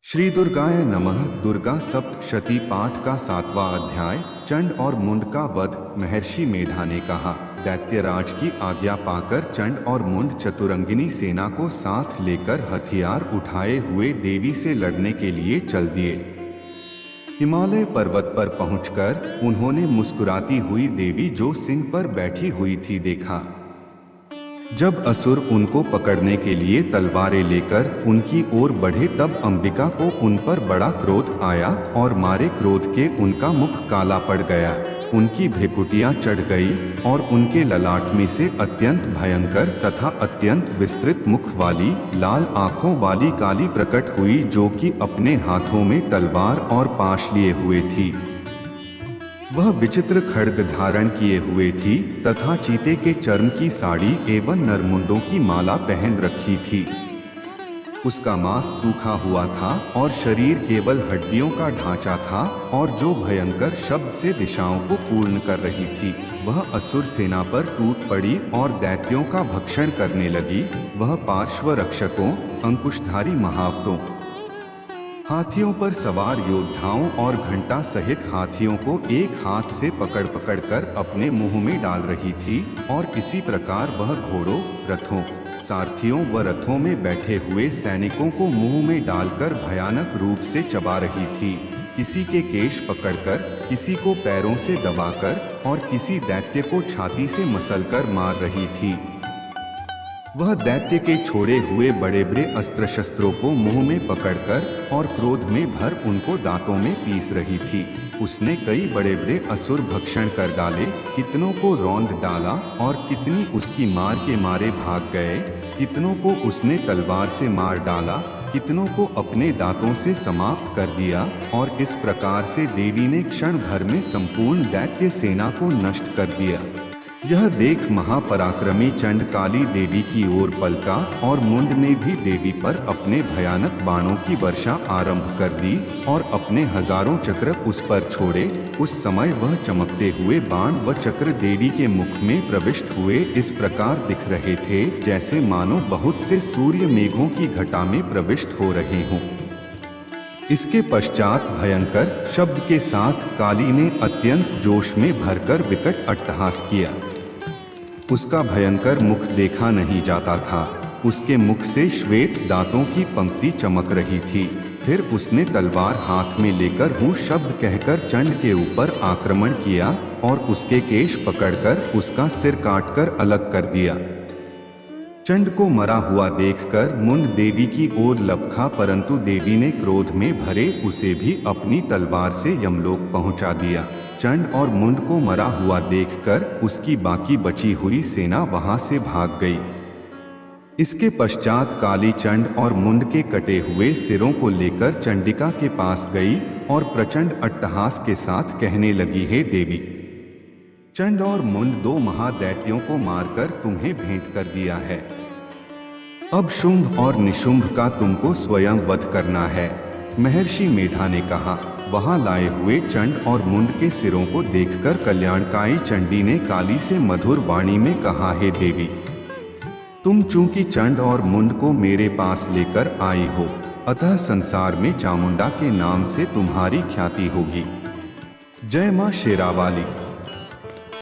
श्री दुर्गाय नमः। दुर्गा सप्तशती पाठ का 7वां अध्याय। चंड और मुंड का वध। महर्षि मेधा ने कहा, दैत्यराज की आज्ञा पाकर चंड और मुंड चतुरंगिनी सेना को साथ लेकर हथियार उठाए हुए देवी से लड़ने के लिए चल दिए। हिमालय पर्वत पर पहुंचकर उन्होंने मुस्कुराती हुई देवी जो सिंह पर बैठी हुई थी देखा। जब असुर उनको पकड़ने के लिए तलवारें लेकर उनकी ओर बढ़े तब अंबिका को उन पर बड़ा क्रोध आया और मारे क्रोध के उनका मुख काला पड़ गया, उनकी भ्रिकुटियां चढ़ गई और उनके ललाट में से अत्यंत भयंकर तथा अत्यंत विस्तृत मुख वाली लाल आंखों वाली काली प्रकट हुई, जो कि अपने हाथों में तलवार और पाश लिए हुए थी। वह विचित्र खड्ग धारण किए हुए थी तथा चीते के चर्म की साड़ी एवं नरमुंडों की माला पहन रखी थी। उसका मांस सूखा हुआ था और शरीर केवल हड्डियों का ढांचा था और जो भयंकर शब्द से दिशाओं को पूर्ण कर रही थी। वह असुर सेना पर टूट पड़ी और दैत्यों का भक्षण करने लगी। वह पार्श्व रक्षकों, अंकुशधारी महावतों, हाथियों पर सवार योद्धाओं और घंटा सहित हाथियों को एक हाथ से पकड़ कर अपने मुंह में डाल रही थी और इसी प्रकार वह घोड़ों, रथों, सारथियों व रथों में बैठे हुए सैनिकों को मुंह में डालकर भयानक रूप से चबा रही थी। किसी के केश पकड़कर, किसी को पैरों से दबाकर और किसी दैत्य को छाती से मसलकर मार रही थी। वह दैत्य के छोड़े हुए बड़े बड़े अस्त्र शस्त्रों को मुंह में पकड़कर और क्रोध में भर उनको दांतों में पीस रही थी। उसने कई बड़े बड़े असुर भक्षण कर डाले, कितनों को रौंद डाला और कितनी उसकी मार के मारे भाग गए। कितनों को उसने तलवार से मार डाला, कितनों को अपने दांतों से समाप्त कर दिया और इस प्रकार से देवी ने क्षण भर में संपूर्ण दैत्य सेना को नष्ट कर दिया। यह देख महापराक्रमी चंड काली देवी की ओर पलका और मुंड ने भी देवी पर अपने भयानक बाणों की वर्षा आरंभ कर दी और अपने हजारों चक्र उस पर छोड़े। उस समय वह चमकते हुए बाण व चक्र देवी के मुख में प्रविष्ट हुए इस प्रकार दिख रहे थे जैसे मानो बहुत से सूर्य मेघों की घटा में प्रविष्ट हो रहे हों। इसके पश्चात भयंकर शब्द के साथ काली ने अत्यंत जोश में भरकर विकट अट्टहास किया। उसका भयंकर मुख देखा नहीं जाता था। उसके मुख से श्वेत दांतों की पंक्ति चमक रही थी। फिर उसने तलवार हाथ में लेकर हूँ शब्द कहकर चंड के ऊपर आक्रमण किया और उसके केश पकड़कर उसका सिर काटकर अलग कर दिया। चंड को मरा हुआ देखकर मुंड देवी की ओर लपका, परंतु देवी ने क्रोध में भरे उसे भी अपनी तलवार से यमलोक पहुंचा दिया। चंड और मुंड को मरा हुआ देखकर उसकी बाकी बची हुई सेना वहां से भाग गई। इसके पश्चात काली चंड और मुंड के कटे हुए सिरों को लेकर चंडिका के पास गई और प्रचंड अट्टहास के साथ कहने लगी, हे देवी, चंड और मुंड दो महादैत्यों को मारकर तुम्हें भेंट कर दिया है। अब शुंभ और निशुंभ का तुमको स्वयं वध करना है। महर्षि मेधा ने कहा। वहां लाए हुए चंड और मुंड के सिरों को देखकर कल्याणकाई चंडी ने काली से मधुर वाणी में कहा, हे देवी, तुम चूंकि चंड और मुंड को मेरे पास लेकर आई हो, अतः संसार में चामुंडा के नाम से तुम्हारी ख्याति होगी। जय मां शेरावाली।